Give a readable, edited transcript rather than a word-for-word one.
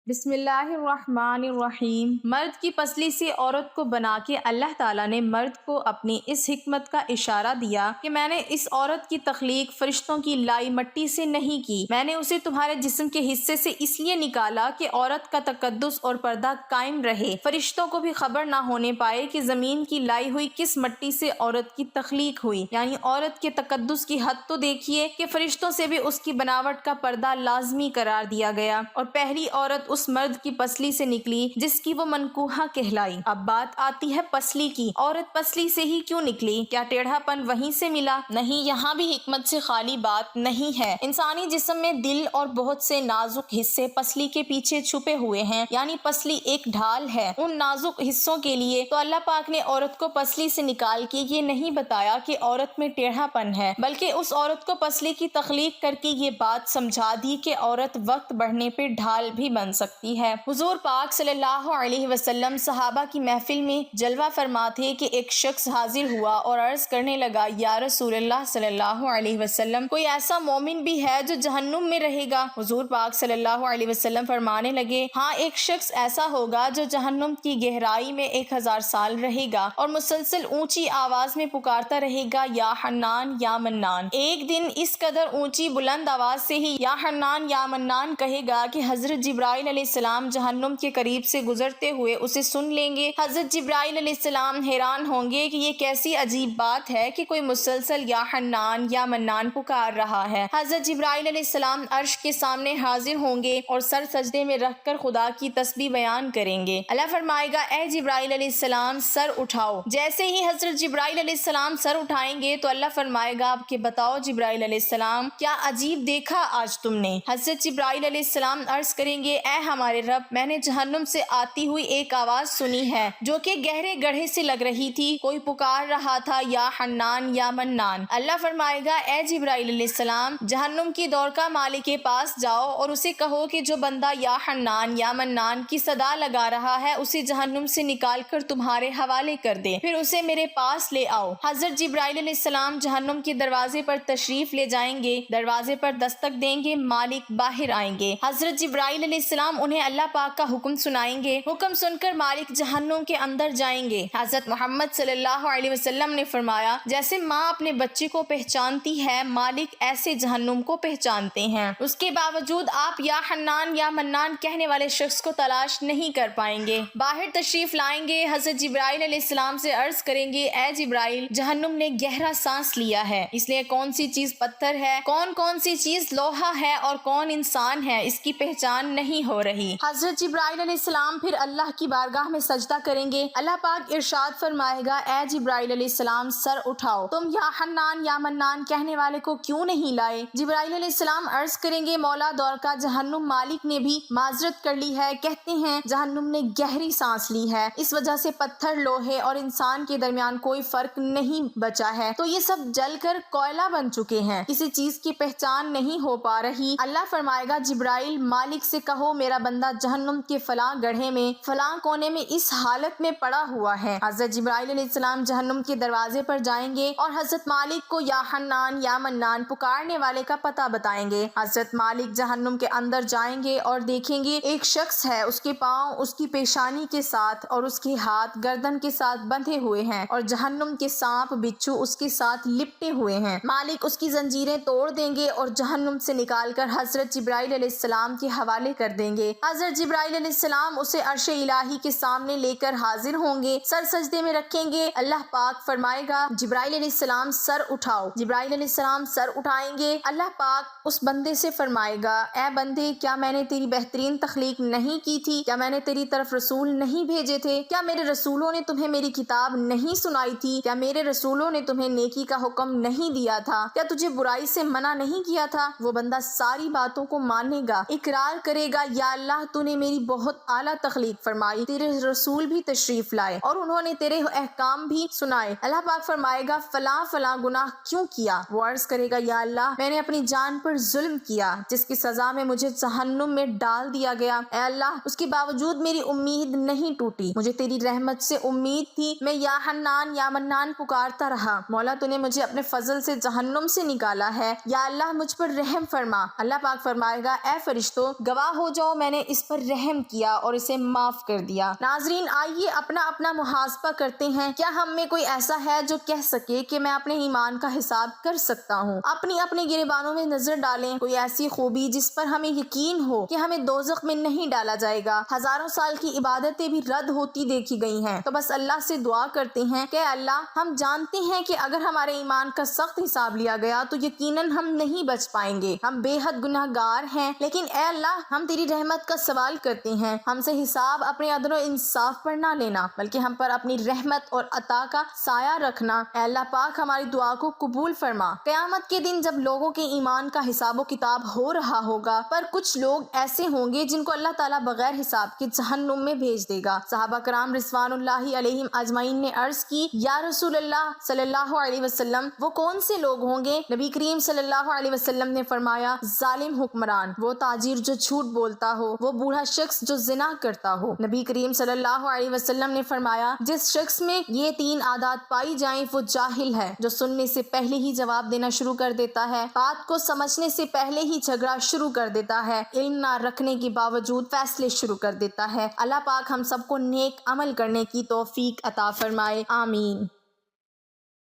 بسم اللہ الرحمن الرحیم۔ مرد کی پسلی سے عورت کو بنا کے اللہ تعالیٰ نے مرد کو اپنی اس حکمت کا اشارہ دیا کہ میں نے اس عورت کی تخلیق فرشتوں کی لائی مٹی سے نہیں کی، میں نے اسے تمہارے جسم کے حصے سے اس لیے نکالا کہ عورت کا تقدس اور پردہ قائم رہے، فرشتوں کو بھی خبر نہ ہونے پائے کہ زمین کی لائی ہوئی کس مٹی سے عورت کی تخلیق ہوئی۔ یعنی عورت کے تقدس کی حد تو دیکھیے کہ فرشتوں سے بھی اس کی بناوٹ کا پردہ لازمی قرار دیا گیا، اور پہلی عورت اس مرد کی پسلی سے نکلی جس کی وہ منکوحہ کہلائی۔ اب بات آتی ہے پسلی کی۔ عورت پسلی سے ہی کیوں نکلی؟ کیا ٹیڑھا پن وہیں سے ملا؟ نہیں، یہاں بھی حکمت سے خالی بات نہیں ہے۔ انسانی جسم میں دل اور بہت سے نازک حصے پسلی کے پیچھے چھپے ہوئے ہیں، یعنی پسلی ایک ڈھال ہے ان نازک حصوں کے لیے۔ تو اللہ پاک نے عورت کو پسلی سے نکال کے یہ نہیں بتایا کہ عورت میں ٹیڑھا پن ہے، بلکہ اس عورت کو پسلی کی تخلیق کر کے یہ بات سمجھا دی کہ عورت وقت بڑھنے پہ ڈھال بھی بن سکتی ہے۔ حضور پاک صلی اللہ علیہ وسلم صحابہ کی محفل میں جلوہ فرما تھے کہ ایک شخص حاضر ہوا اور عرض کرنے لگا، یا رسول اللہ صلی اللہ علیہ وسلم، کوئی ایسا مومن بھی ہے جو جہنم میں رہے گا؟ حضور پاک صلی اللہ علیہ وسلم فرمانے لگے، ہاں، ایک شخص ایسا ہوگا جو جہنم کی گہرائی میں 1000 سال رہے گا اور مسلسل اونچی آواز میں پکارتا رہے گا، یا حنان یا منان۔ ایک دن اس قدر اونچی بلند آواز سے ہی یا حنان یا منان کہے گا کہ حضرت جبرائیل علیہ السلام جہنم کے قریب سے گزرتے ہوئے اسے سن لیں گے۔ حضرت جبرائیل علیہ السلام حیران ہوں گے کہ یہ کیسی عجیب بات ہے کہ کوئی مسلسل یا حنان یا منان پکار رہا ہے۔ حضرت جبرائیل علیہ السلام عرش کے سامنے حاضر ہوں گے اور سر سجدے میں رکھ کر خدا کی تسبیح بیان کریں گے۔ اللہ فرمائے گا، اے جبرائیل علیہ السلام، سر اٹھاؤ۔ جیسے ہی حضرت جبرائیل علیہ السلام سر اٹھائیں گے تو اللہ فرمائے گا کہ بتاؤ جبرائیل علیہ السلام، کیا عجیب دیکھا آج تم نے؟ حضرت جبرائیل علیہ السلام عرض کریں گے، اے ہمارے رب، میں نے جہنم سے آتی ہوئی ایک آواز سنی ہے جو کہ گہرے گڑھے سے لگ رہی تھی، کوئی پکار رہا تھا، یا حنان یا منان۔ اللہ فرمائے گا، اے جبرائیل علیہ السلام، جہنم کی دور کا مالک کے پاس جاؤ اور اسے کہو کہ جو بندہ یا حنان یا منان کی صدا لگا رہا ہے اسے جہنم سے نکال کر تمہارے حوالے کر دے، پھر اسے میرے پاس لے آؤ۔ حضرت جبرائیل علیہ السلام جہنم کے دروازے پر تشریف لے جائیں گے، دروازے پر دستک دیں گے، مالک باہر آئیں گے۔ حضرت جبرائیل علیہ السلام انہیں اللہ پاک کا حکم سنائیں گے، حکم سن کر مالک جہنم کے اندر جائیں گے۔ حضرت محمد صلی اللہ علیہ وسلم نے فرمایا، جیسے ماں اپنے بچے کو پہچانتی ہے، مالک ایسے جہنم کو پہچانتے ہیں۔ اس کے باوجود آپ یا حنان یا منان کہنے والے شخص کو تلاش نہیں کر پائیں گے۔ باہر تشریف لائیں گے، حضرت جبرائیل علیہ السلام سے عرض کریں گے، اے جبرائیل، جہنم نے گہرا سانس لیا ہے، اس لیے کون سی چیز پتھر ہے، کون سی چیز لوہا ہے اور کون انسان ہے، اس کی پہچان نہیں ہو رہی۔ حضرت جبرائیل علیہ السلام پھر اللہ کی بارگاہ میں سجدہ کریں گے۔ اللہ پاک ارشاد فرمائے گا، اے جبرائیل علیہ السلام، سر اٹھاؤ، تم یا حنان یا منان کہنے والے کو کیوں نہیں لائے؟ جبرائیل علیہ السلام عرض کریں گے، مولا دور کا جہنم مالک نے بھی معذرت کر لی ہے، کہتے ہیں جہنم نے گہری سانس لی ہے، اس وجہ سے پتھر، لوہے اور انسان کے درمیان کوئی فرق نہیں بچا ہے، تو یہ سب جل کر کوئلہ بن چکے ہیں، کسی چیز کی پہچان نہیں ہو پا رہی۔ اللہ فرمائے گا، جبرائیل، مالک سے کہو میرا بندہ جہنم کے فلاں گڑھے میں فلاں کونے میں اس حالت میں پڑا ہوا ہے۔ حضرت جبرائیل علیہ السلام جہنم کے دروازے پر جائیں گے اور حضرت مالک کو یا حنان یا منان پکارنے والے کا پتہ بتائیں گے۔ حضرت مالک جہنم کے اندر جائیں گے اور دیکھیں گے ایک شخص ہے، اس کے پاؤں اس کی پیشانی کے ساتھ اور اس کے ہاتھ گردن کے ساتھ بندھے ہوئے ہیں اور جہنم کے سانپ بچھو اس کے ساتھ لپٹے ہوئے ہیں۔ مالک اس کی زنجیریں توڑ دیں گے اور جہنم سے نکال کر حضرت جبرائیل علیہ السلام کے حوالے کر دیں گے۔ حضرت جبرائیل علیہ السلام اسے عرش الہی کے سامنے لے کر حاضر ہوں گے، سر سجدے میں رکھیں گے۔ اللہ پاک فرمائے گا، جبرائیل علیہ السلام، سر اٹھاؤ۔ جبرائیل علیہ السلام سر اٹھائیں گے۔ اللہ پاک اس بندے سے فرمائے گا، اے بندے، کیا میں نے تیری بہترین تخلیق نہیں کی تھی؟ کیا میں نے تیری طرف رسول نہیں بھیجے تھے؟ کیا میرے رسولوں نے تمہیں میری کتاب نہیں سنائی تھی؟ کیا میرے رسولوں نے تمہیں نیکی کا حکم نہیں دیا تھا؟ کیا تجھے برائی سے منع نہیں کیا تھا؟ وہ بندہ ساری باتوں کو مانے گا، اقرار کرے گا، یا اللہ، تو نے میری بہت اعلیٰ تخلیق فرمائی، تیرے رسول بھی تشریف لائے اور انہوں نے تیرے احکام بھی سنائے۔ اللہ پاک فرمائے گا، فلاں فلاں گناہ کیوں کیا؟ وہ عرض کرے گا، یا اللہ، میں نے اپنی جان پر ظلم کیا جس کی سزا میں مجھے جہنم میں ڈال دیا گیا۔ اے اللہ، اس کے باوجود میری امید نہیں ٹوٹی، مجھے تیری رحمت سے امید تھی، میں یا حنان یا منان پکارتا رہا۔ مولا، تو نے مجھے اپنے فضل سے جہنم سے نکالا ہے، یا اللہ مجھ پر رحم فرما۔ اللہ پاک فرمائے گا، اے فرشتوں، گواہ ہو جاؤ، میں نے اس پر رحم کیا اور اسے معاف کر دیا۔ ناظرین، آئیے اپنا اپنا محاسبہ کرتے ہیں۔ کیا ہم میں کوئی ایسا ہے جو کہہ سکے کہ میں اپنے ایمان کا حساب کر سکتا ہوں؟ اپنی اپنے گریبانوں میں نظر ڈالیں، کوئی ایسی خوبی جس پر ہمیں یقین ہو کہ ہمیں دوزخ میں نہیں ڈالا جائے گا۔ ہزاروں سال کی عبادتیں بھی رد ہوتی دیکھی گئی ہیں، تو بس اللہ سے دعا کرتے ہیں کہ اللہ، ہم جانتے ہیں کہ اگر ہمارے ایمان کا سخت حساب لیا گیا تو یقیناً ہم نہیں بچ پائیں گے، ہم بے حد گناہ گار ہیں، لیکن اے اللہ، ہم تیری رحمت کا سوال کرتے ہیں، ہم سے حساب اپنے عدل و انصاف پر نہ لینا بلکہ ہم پر اپنی رحمت اور عطا کا سایہ رکھنا۔ اے اللہ پاک، ہماری دعا کو قبول فرما۔ قیامت کے دن جب لوگوں کے ایمان کا حساب و کتاب ہو رہا ہوگا، پر کچھ لوگ ایسے ہوں گے جن کو اللہ تعالیٰ بغیر حساب کے جہنم میں بھیج دے گا۔ صحابہ کرام رضوان اللہ علیہم اجمعین نے عرض کی، یا رسول اللہ صلی اللہ علیہ وسلم، وہ کون سے لوگ ہوں گے؟ نبی کریم صلی اللہ علیہ وسلم نے فرمایا، ظالم حکمران، وہ تاجر جو جھوٹ بولتا ہو، وہ بوڑھا شخص جو زنا کرتا ہو۔ نبی کریم صلی اللہ علیہ وسلم نے فرمایا، جس شخص میں یہ 3 عادات پائی جائیں وہ جاہل ہے، جو سننے سے پہلے ہی جواب دینا شروع کر دیتا ہے، بات کو سمجھنے سے پہلے ہی جھگڑا شروع کر دیتا ہے، علم نہ رکھنے کے باوجود فیصلے شروع کر دیتا ہے۔ اللہ پاک ہم سب کو نیک عمل کرنے کی توفیق عطا فرمائے، آمین۔